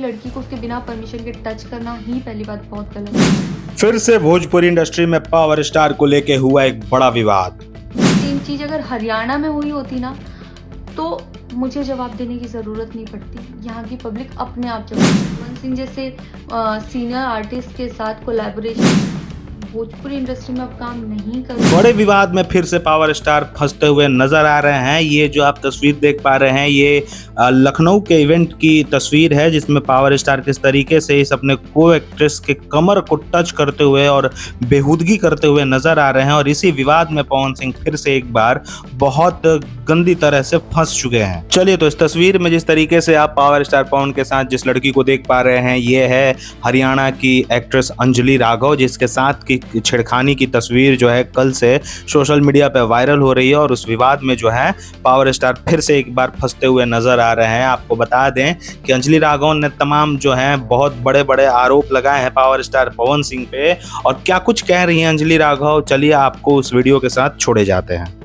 लड़की को उसके बिना परमिशन के टच करना ही पहली बात बहुत गलत है। फिर से भोजपुरी इंडस्ट्री में पावर स्टार को लेके हुआ एक बड़ा विवाद। सेम चीज अगर हरियाणा में हुई होती ना तो मुझे जवाब देने की ज़रूरत नहीं पड़ती, यहाँ की पब्लिक अपने आप जवाब देती। पवन सिंह जैसे सीनियर आर्टिस्ट के साथ कोलैबोरेशन भोजपुरी इंडस्ट्री में अब काम नहीं कर। बड़े विवाद में फिर से पावर स्टार फंसते हुए नजर आ रहे हैं। ये जो आप तस्वीर देख पा रहे हैं ये लखनऊ के इवेंट की तस्वीर है, जिसमें पावर स्टार किस तरीके से इस अपने को एक्ट्रेस के कमर को टच करते हुए और बेहूदगी करते हुए नजर आ रहे हैं। और इसी विवाद में पवन सिंह फिर से एक बार बहुत गंदी तरह से फंस चुके हैं। चलिए, तो इस तस्वीर में जिस तरीके से आप पावर स्टार पवन के साथ जिस लड़की को देख पा रहे हैं, ये है हरियाणा की एक्ट्रेस अंजलि राघव, जिसके साथ की छेड़खानी की तस्वीर जो है कल से सोशल मीडिया पे वायरल हो रही है। और उस विवाद में जो है पावर स्टार फिर से एक बार फंसते हुए नजर आ रहे हैं। आपको बता दें कि अंजलि राघव ने तमाम जो है बहुत बड़े बड़े आरोप लगाए हैं पावर स्टार पवन सिंह पे। और क्या कुछ कह रही हैं अंजलि राघव, चलिए आपको उस वीडियो के साथ छोड़े जाते हैं।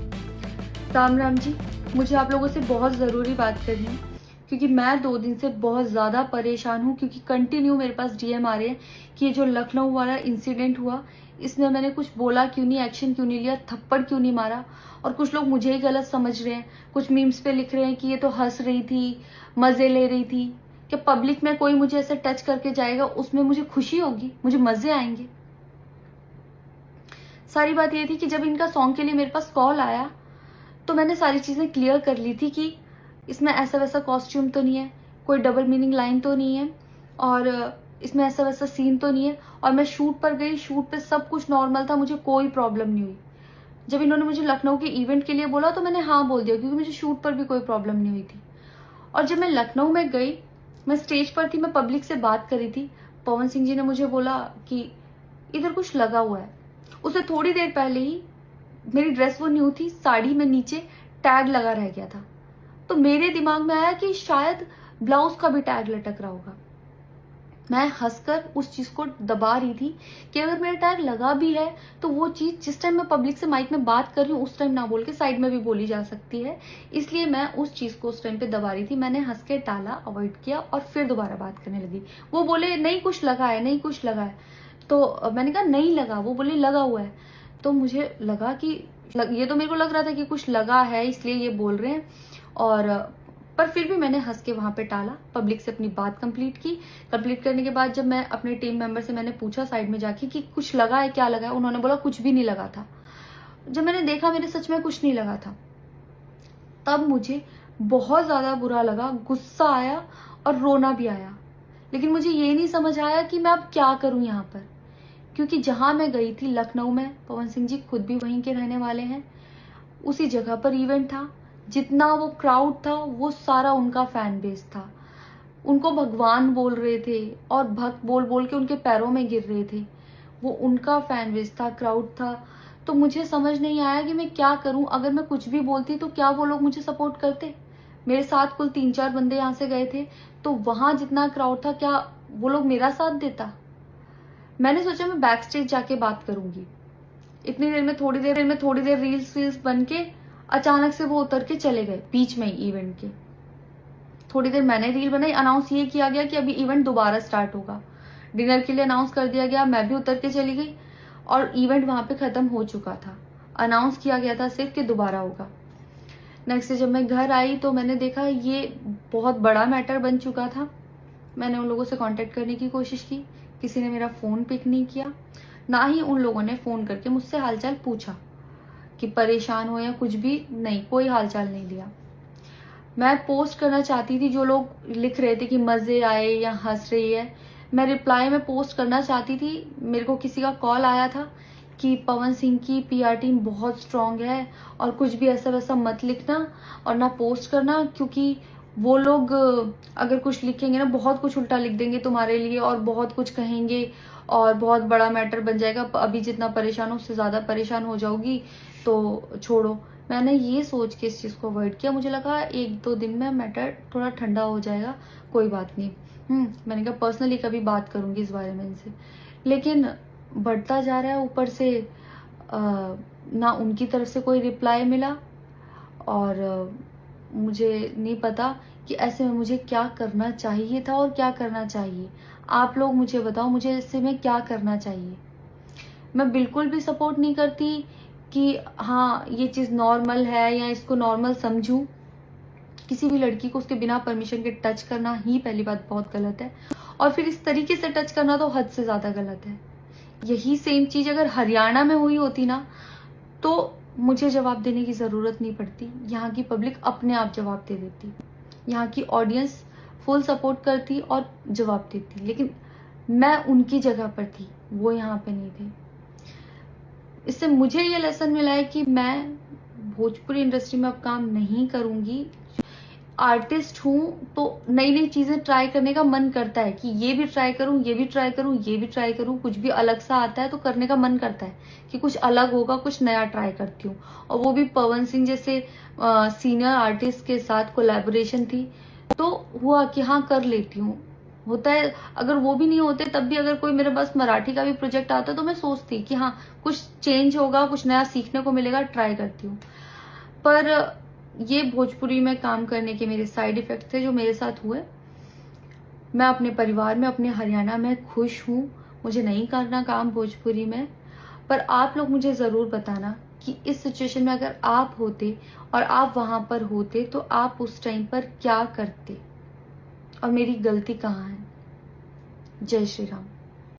राम राम जी, मुझे आप लोगों से बहुत ज़रूरी बात करनी है क्योंकि मैं 2 दिन से बहुत ज़्यादा परेशान हूँ क्योंकि कंटिन्यू मेरे पास डीएम आ रहे हैं कि ये जो लखनऊ वाला इंसिडेंट हुआ इसमें मैंने कुछ बोला क्यों नहीं, एक्शन क्यों नहीं लिया, थप्पड़ क्यों नहीं मारा। और कुछ लोग मुझे ही गलत समझ रहे हैं, कुछ मीम्स पे लिख रहे हैं कि ये तो हंस रही थी, मज़े ले रही थी। कि पब्लिक में कोई मुझे ऐसे टच करके जाएगा उसमें मुझे खुशी होगी, मुझे मज़े आएंगे। सारी बात ये थी कि जब इनका सॉन्ग के लिए मेरे पास कॉल आया तो मैंने सारी चीज़ें क्लियर कर ली थी कि इसमें ऐसा वैसा कॉस्ट्यूम तो नहीं है, कोई डबल मीनिंग लाइन तो नहीं है और इसमें ऐसा वैसा सीन तो नहीं है। और मैं शूट पर गई, शूट पे सब कुछ नॉर्मल था, मुझे कोई प्रॉब्लम नहीं हुई। जब इन्होंने मुझे लखनऊ के इवेंट के लिए बोला तो मैंने हाँ बोल दिया क्योंकि मुझे शूट पर भी कोई प्रॉब्लम नहीं हुई थी। और जब मैं लखनऊ में गई, मैं स्टेज पर थी, मैं पब्लिक से बात कर रही थी, पवन सिंह जी ने मुझे बोला कि इधर कुछ लगा हुआ है। उससे थोड़ी देर पहले ही मेरी ड्रेस वो न्यू थी, साड़ी में नीचे टैग लगा रह गया था। तो मेरे दिमाग में आया कि शायद ब्लाउज का भी टैग लटक रहा होगा। मैं हंसकर उस चीज को दबा रही थी कि अगर मेरा टैग लगा भी है तो वो चीज जिस टाइम मैं पब्लिक से माइक में बात कर रही हूँ उस टाइम ना बोल के साइड में भी बोली जा सकती है, इसलिए मैं उस चीज को उस टाइम पे दबा रही थी। मैंने हंस के टाला, अवॉइड किया और फिर दोबारा बात करने लगी। वो बोले नहीं कुछ लगा है, नहीं कुछ लगा है। तो मैंने कहा नहीं लगा, वो बोले लगा हुआ है। तो मुझे लगा कि ये तो मेरे को लग रहा था कि कुछ लगा है इसलिए ये बोल रहे हैं। और पर फिर भी मैंने हंस के वहां पे टाला, पब्लिक से अपनी बात कंप्लीट की। कंप्लीट करने के बाद जब मैं अपने टीम मेंबर से मैंने पूछा साइड में जाके कि कुछ लगा है, क्या लगा है, उन्होंने बोला कुछ भी नहीं लगा था। जब मैंने देखा मेरे सच में कुछ नहीं लगा था, तब मुझे बहुत ज्यादा बुरा लगा, गुस्सा आया और रोना भी आया। लेकिन मुझे ये नहीं समझ आया कि मैं अब क्या करूं यहाँ पर, क्योंकि जहां मैं गई थी लखनऊ में, पवन सिंह जी खुद भी वहीं के रहने वाले हैं, उसी जगह पर इवेंट था। जितना वो क्राउड था वो सारा उनका फैन बेस था। उनको भगवान बोल रहे थे और भक्त बोल बोल के उनके पैरों में गिर रहे थे। वो उनका फैन बेस था, क्राउड था। तो मुझे समझ नहीं आया कि मैं क्या करूं। अगर मैं कुछ भी बोलती तो क्या वो लोग मुझे सपोर्ट करते। मेरे साथ कुल 3-4 बंदे यहाँ से गए थे, तो वहां जितना क्राउड था क्या वो लोग मेरा साथ देता। मैंने सोचा मैं बैक स्टेज जाके बात करूंगी। इतनी देर में थोड़ी देर रील्स बन के अचानक से वो उतर के चले गए बीच में ही इवेंट के। थोड़ी देर मैंने रील बनाई, अनाउंस ये किया गया कि अभी इवेंट दोबारा स्टार्ट होगा। डिनर के लिए अनाउंस कर दिया गया, मैं भी उतर के चली गई और इवेंट वहां पे खत्म हो चुका था। अनाउंस किया गया था सिर्फ कि दोबारा होगा। नेक्स्ट डे जब मैं घर आई तो मैंने देखा ये बहुत बड़ा मैटर बन चुका था। मैंने उन लोगों से कांटेक्ट करने की कोशिश की, किसी ने मेरा फोन पिक नहीं किया, ना ही उन लोगों ने फोन करके मुझसे हालचाल पूछा कि परेशान हो या कुछ भी, नहीं, कोई हालचाल नहीं लिया। मैं पोस्ट करना चाहती थी, जो लोग लिख रहे थे कि मजे आए या हंस रही है, मैं रिप्लाई में पोस्ट करना चाहती थी। मेरे को किसी का कॉल आया था कि पवन सिंह की पीआर टीम बहुत स्ट्रांग है और कुछ भी ऐसा वैसा मत लिखना और ना पोस्ट करना, क्योंकि वो लोग अगर कुछ लिखेंगे ना बहुत कुछ उल्टा लिख देंगे तुम्हारे लिए और बहुत कुछ कहेंगे और बहुत बड़ा मैटर बन जाएगा। अभी जितना परेशान हो उससे ज्यादा परेशान हो जाओगी, तो छोड़ो। मैंने ये सोच के इस चीज को अवॉइड किया। मुझे लगा 1-2 दिन में मैटर थोड़ा ठंडा हो जाएगा, कोई बात नहीं। मैंने कहा पर्सनली कभी बात करूंगी इस बारे में इनसे। लेकिन बढ़ता जा रहा है, ऊपर से ना उनकी तरफ से कोई रिप्लाई मिला और मुझे नहीं पता कि ऐसे में मुझे क्या करना चाहिए था और क्या करना चाहिए। आप लोग मुझे बताओ, मुझे ऐसे में क्या करना चाहिए। मैं बिल्कुल भी सपोर्ट नहीं करती कि हाँ ये चीज़ नॉर्मल है या इसको नॉर्मल समझूं। किसी भी लड़की को उसके बिना परमिशन के टच करना ही पहली बात बहुत गलत है, और फिर इस तरीके से टच करना तो हद से ज़्यादा गलत है। यही सेम चीज़ अगर हरियाणा में हुई होती ना तो मुझे जवाब देने की ज़रूरत नहीं पड़ती, यहाँ की पब्लिक अपने आप जवाब दे देती, यहाँ की ऑडियंस फुल सपोर्ट करती और जवाब देती। लेकिन मैं उनकी जगह पर थी, वो यहाँ पे नहीं थे। इससे मुझे ये लेसन मिला है कि मैं भोजपुरी इंडस्ट्री में अब काम नहीं करूँगी। आर्टिस्ट हूँ तो नई नई चीज़ें ट्राई करने का मन करता है कि ये भी ट्राई करूँ, ये भी ट्राई करूँ, ये भी ट्राई करूँ। कुछ भी अलग सा आता है तो करने का मन करता है कि कुछ अलग होगा, कुछ नया ट्राई करती हूँ। और वो भी पवन सिंह जैसे सीनियर आर्टिस्ट के साथ कोलैबोरेशन थी तो हुआ कि हाँ कर लेती हूँ। होता है, अगर वो भी नहीं होते तब भी अगर कोई मेरे पास मराठी का भी प्रोजेक्ट आता तो मैं सोचती कि हाँ कुछ चेंज होगा, कुछ नया सीखने को मिलेगा, ट्राई करती हूँ। पर ये भोजपुरी में काम करने के मेरे साइड इफेक्ट थे जो मेरे साथ हुए। मैं अपने परिवार में, अपने हरियाणा में खुश हूँ, मुझे नहीं करना काम भोजपुरी में। पर आप लोग मुझे ज़रूर बताना कि इस सिचुएशन में अगर आप होते और आप वहाँ पर होते तो आप उस टाइम पर क्या करते और मेरी गलती कहाँ है। जय श्री राम।